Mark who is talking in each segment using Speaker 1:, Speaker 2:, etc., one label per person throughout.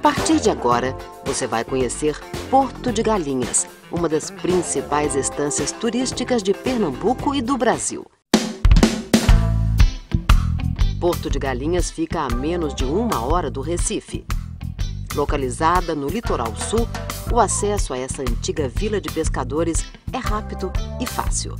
Speaker 1: partir de agora, você vai conhecer Porto de Galinhas, uma das principais estâncias turísticas de Pernambuco e do Brasil. Porto de Galinhas fica a menos de 1 hora do Recife. Localizada no litoral sul, o acesso a essa antiga vila de pescadores é rápido e fácil.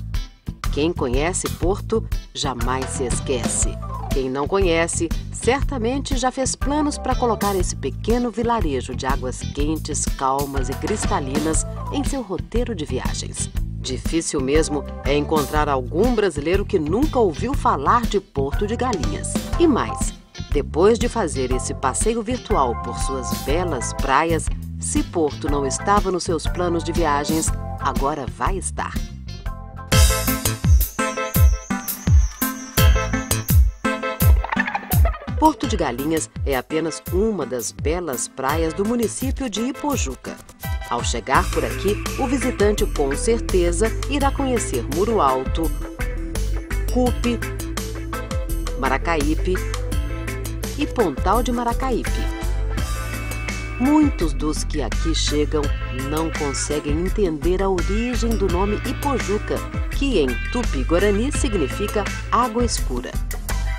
Speaker 1: Quem conhece Porto jamais se esquece. Quem não conhece, certamente já fez planos para colocar esse pequeno vilarejo de águas quentes, calmas e cristalinas em seu roteiro de viagens. Difícil mesmo é encontrar algum brasileiro que nunca ouviu falar de Porto de Galinhas. E mais, depois de fazer esse passeio virtual por suas belas praias, se Porto não estava nos seus planos de viagens, agora vai estar. Porto de Galinhas é apenas uma das belas praias do município de Ipojuca. Ao chegar por aqui, o visitante com certeza irá conhecer Muro Alto, Cupe, Maracaípe e Pontal de Maracaípe. Muitos dos que aqui chegam não conseguem entender a origem do nome Ipojuca, que em Tupi-Guarani significa água escura.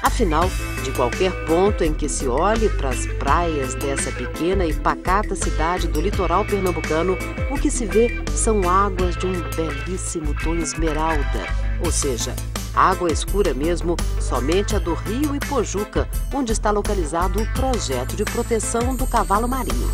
Speaker 1: Afinal, de qualquer ponto em que se olhe para as praias dessa pequena e pacata cidade do litoral pernambucano, o que se vê são águas de um belíssimo tom esmeralda, ou seja, água escura mesmo, somente a do rio Ipojuca, onde está localizado o projeto de proteção do cavalo marinho.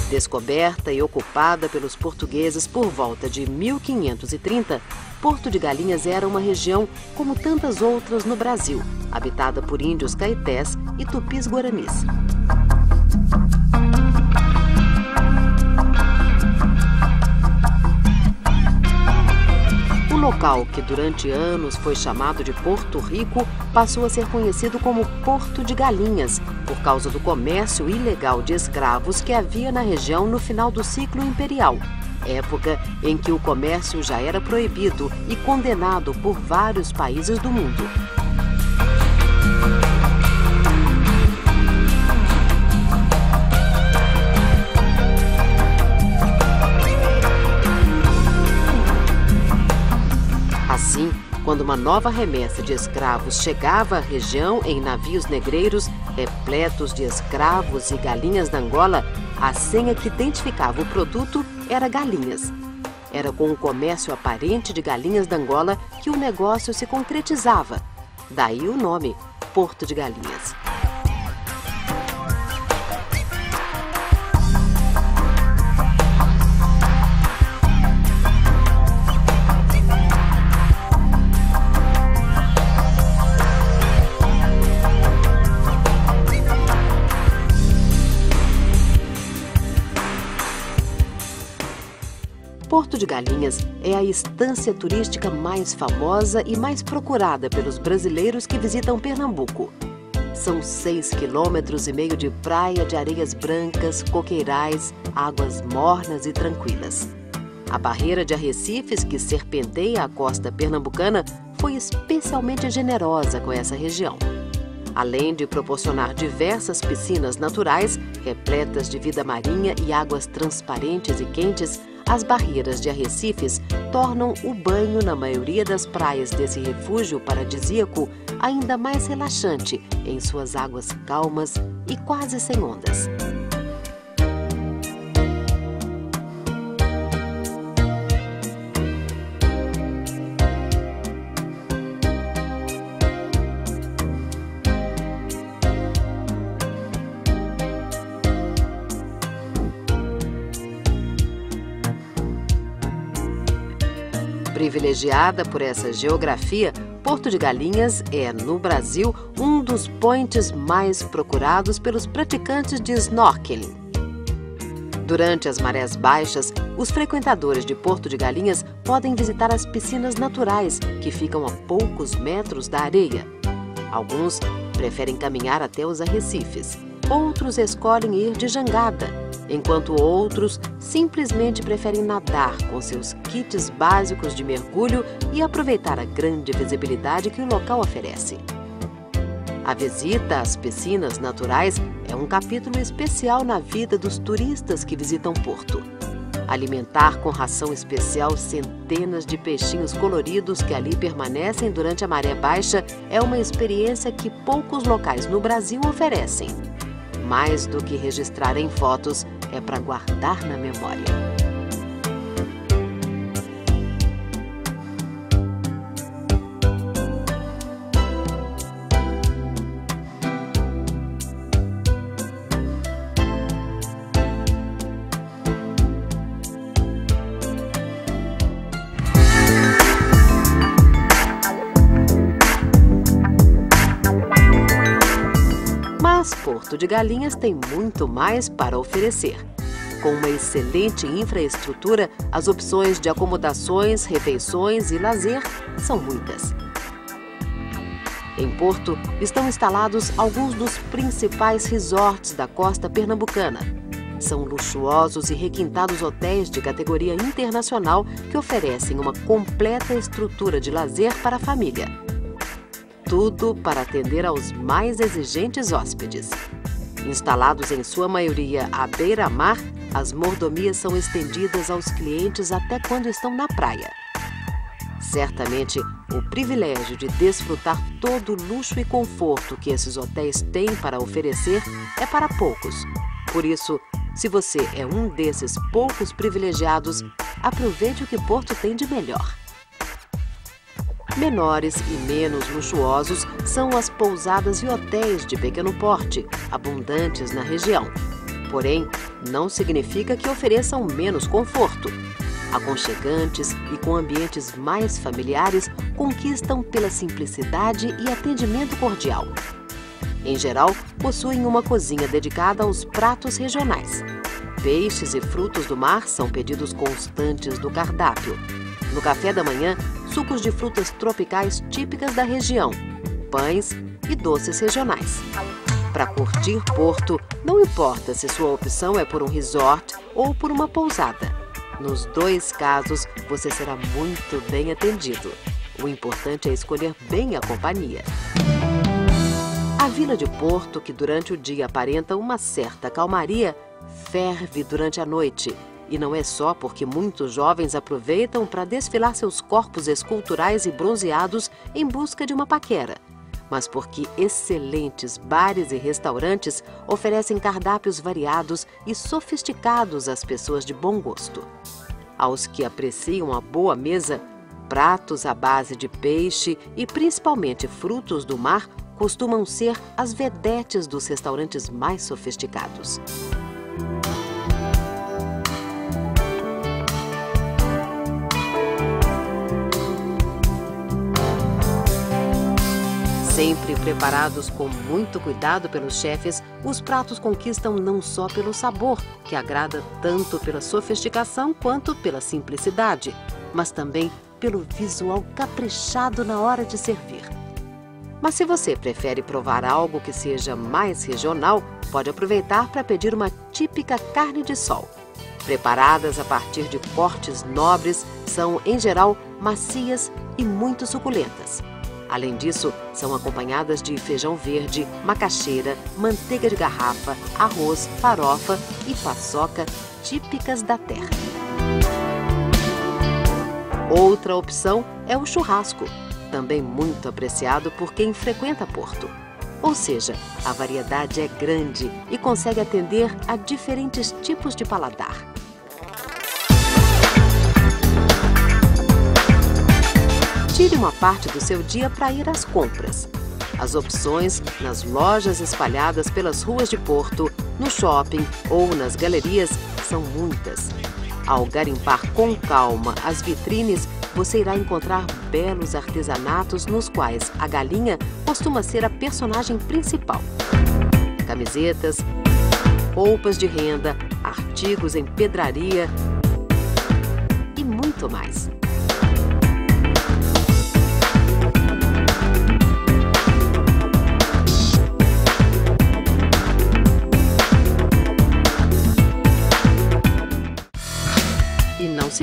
Speaker 1: Descoberta e ocupada pelos portugueses por volta de 1530, Porto de Galinhas era uma região como tantas outras no Brasil, habitada por índios caetés e tupis-guaranis. O local, que durante anos foi chamado de Porto Rico, passou a ser conhecido como Porto de Galinhas, por causa do comércio ilegal de escravos que havia na região no final do ciclo imperial, época em que o comércio já era proibido e condenado por vários países do mundo. Assim, quando uma nova remessa de escravos chegava à região em navios negreiros repletos de escravos e galinhas da Angola, a senha que identificava o produto era galinhas. Era com o comércio aparente de galinhas da Angola que o negócio se concretizava. Daí o nome, Porto de Galinhas. Porto de Galinhas é a estância turística mais famosa e mais procurada pelos brasileiros que visitam Pernambuco. São 6,5 km de praia de areias brancas, coqueirais, águas mornas e tranquilas. A barreira de arrecifes que serpenteia a costa pernambucana foi especialmente generosa com essa região. Além de proporcionar diversas piscinas naturais, repletas de vida marinha e águas transparentes e quentes, as barreiras de arrecifes tornam o banho na maioria das praias desse refúgio paradisíaco ainda mais relaxante em suas águas calmas e quase sem ondas. Privilegiada por essa geografia, Porto de Galinhas é, no Brasil, um dos points mais procurados pelos praticantes de snorkeling. Durante as marés baixas, os frequentadores de Porto de Galinhas podem visitar as piscinas naturais, que ficam a poucos metros da areia. Alguns preferem caminhar até os arrecifes. outros escolhem ir de jangada, enquanto outros simplesmente preferem nadar com seus kits básicos de mergulho e aproveitar a grande visibilidade que o local oferece. A visita às piscinas naturais é um capítulo especial na vida dos turistas que visitam Porto. Alimentar com ração especial centenas de peixinhos coloridos que ali permanecem durante a maré baixa é uma experiência que poucos locais no Brasil oferecem. Mais do que registrar em fotos, é para guardar na memória. Mas Porto de Galinhas tem muito mais para oferecer. Com uma excelente infraestrutura, as opções de acomodações, refeições e lazer são muitas. Em Porto estão instalados alguns dos principais resorts da costa pernambucana. São luxuosos e requintados hotéis de categoria internacional que oferecem uma completa estrutura de lazer para a família. Tudo para atender aos mais exigentes hóspedes. Instalados em sua maioria à beira-mar, as mordomias são estendidas aos clientes até quando estão na praia. Certamente, o privilégio de desfrutar todo o luxo e conforto que esses hotéis têm para oferecer é para poucos. Por isso, se você é um desses poucos privilegiados, aproveite o que Porto tem de melhor. Menores e menos luxuosos são as pousadas e hotéis de pequeno porte, abundantes na região. Porém, não significa que ofereçam menos conforto. Aconchegantes e com ambientes mais familiares, conquistam pela simplicidade e atendimento cordial. Em geral, possuem uma cozinha dedicada aos pratos regionais. Peixes e frutos do mar são pedidos constantes do cardápio. No café da manhã, sucos de frutas tropicais típicas da região, pães e doces regionais. Para curtir Porto, não importa se sua opção é por um resort ou por uma pousada. Nos dois casos, você será muito bem atendido. O importante é escolher bem a companhia. A Vila de Porto, que durante o dia aparenta uma certa calmaria, ferve durante a noite. E não é só porque muitos jovens aproveitam para desfilar seus corpos esculturais e bronzeados em busca de uma paquera, mas porque excelentes bares e restaurantes oferecem cardápios variados e sofisticados às pessoas de bom gosto. Aos que apreciam a boa mesa, pratos à base de peixe e principalmente frutos do mar costumam ser as vedetes dos restaurantes mais sofisticados. Sempre preparados com muito cuidado pelos chefes, os pratos conquistam não só pelo sabor, que agrada tanto pela sofisticação quanto pela simplicidade, mas também pelo visual caprichado na hora de servir. Mas se você prefere provar algo que seja mais regional, pode aproveitar para pedir uma típica carne de sol. Preparadas a partir de cortes nobres, são, em geral, macias e muito suculentas. Além disso, são acompanhadas de feijão verde, macaxeira, manteiga de garrafa, arroz, farofa e paçoca típicas da terra. Outra opção é o churrasco, também muito apreciado por quem frequenta Porto. Ou seja, a variedade é grande e consegue atender a diferentes tipos de paladar. Tire uma parte do seu dia para ir às compras. As opções nas lojas espalhadas pelas ruas de Porto, no shopping ou nas galerias são muitas. Ao garimpar com calma as vitrines, você irá encontrar belos artesanatos nos quais a galinha costuma ser a personagem principal. Camisetas, roupas de renda, artigos em pedraria e muito mais.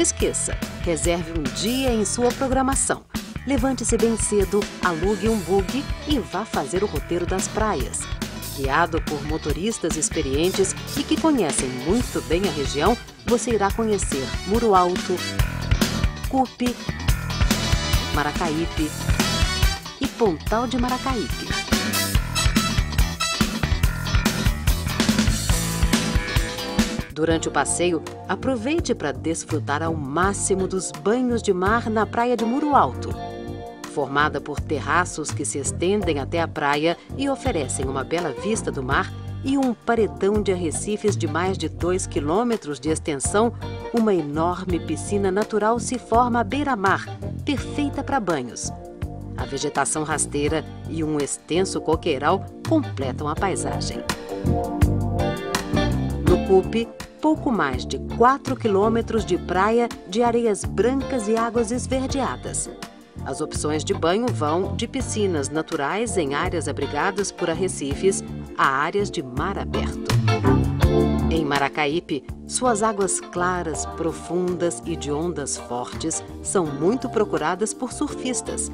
Speaker 1: esqueça, reserve um dia em sua programação. Levante-se bem cedo, alugue um buggy e vá fazer o roteiro das praias. Guiado por motoristas experientes e que conhecem muito bem a região, você irá conhecer Muro Alto, Cupe, Maracaípe e Pontal de Maracaípe. Durante o passeio, aproveite para desfrutar ao máximo dos banhos de mar na praia de Muro Alto. Formada por terraços que se estendem até a praia e oferecem uma bela vista do mar e um paredão de arrecifes de mais de 2 quilômetros de extensão, uma enorme piscina natural se forma à beira-mar, perfeita para banhos. A vegetação rasteira e um extenso coqueiral completam a paisagem. No Cupe, pouco mais de 4 quilômetros de praia de areias brancas e águas esverdeadas. As opções de banho vão de piscinas naturais em áreas abrigadas por arrecifes a áreas de mar aberto. Em Maracaípe, suas águas claras, profundas e de ondas fortes são muito procuradas por surfistas.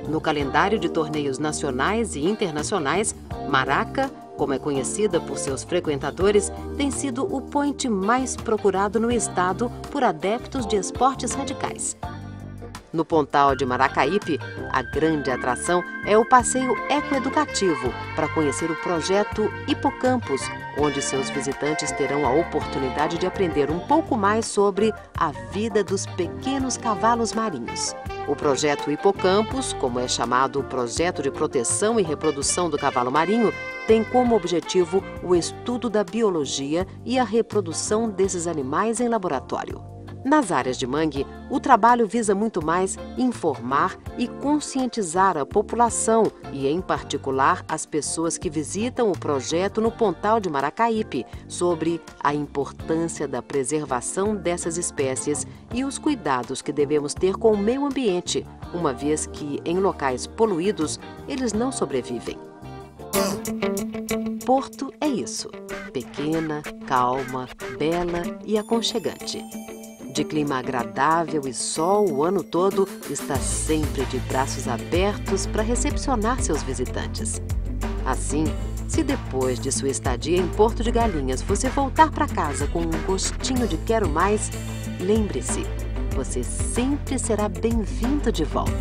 Speaker 1: No calendário de torneios nacionais e internacionais, Maraca, como é conhecida por seus frequentadores, tem sido o point mais procurado no estado por adeptos de esportes radicais. No Pontal de Maracaípe, a grande atração é o passeio ecoeducativo para conhecer o projeto Hipocampus, onde seus visitantes terão a oportunidade de aprender um pouco mais sobre a vida dos pequenos cavalos marinhos. O projeto Hipocampus, como é chamado o Projeto de Proteção e Reprodução do Cavalo Marinho, tem como objetivo o estudo da biologia e a reprodução desses animais em laboratório. Nas áreas de mangue, o trabalho visa muito mais informar e conscientizar a população e, em particular, as pessoas que visitam o projeto no Pontal de Maracaípe sobre a importância da preservação dessas espécies e os cuidados que devemos ter com o meio ambiente, uma vez que, em locais poluídos, eles não sobrevivem. Porto é isso: pequena, calma, bela e aconchegante. De clima agradável e sol o ano todo, está sempre de braços abertos para recepcionar seus visitantes. Assim, se depois de sua estadia em Porto de Galinhas você voltar para casa com um gostinho de quero mais, lembre-se, você sempre será bem-vindo de volta.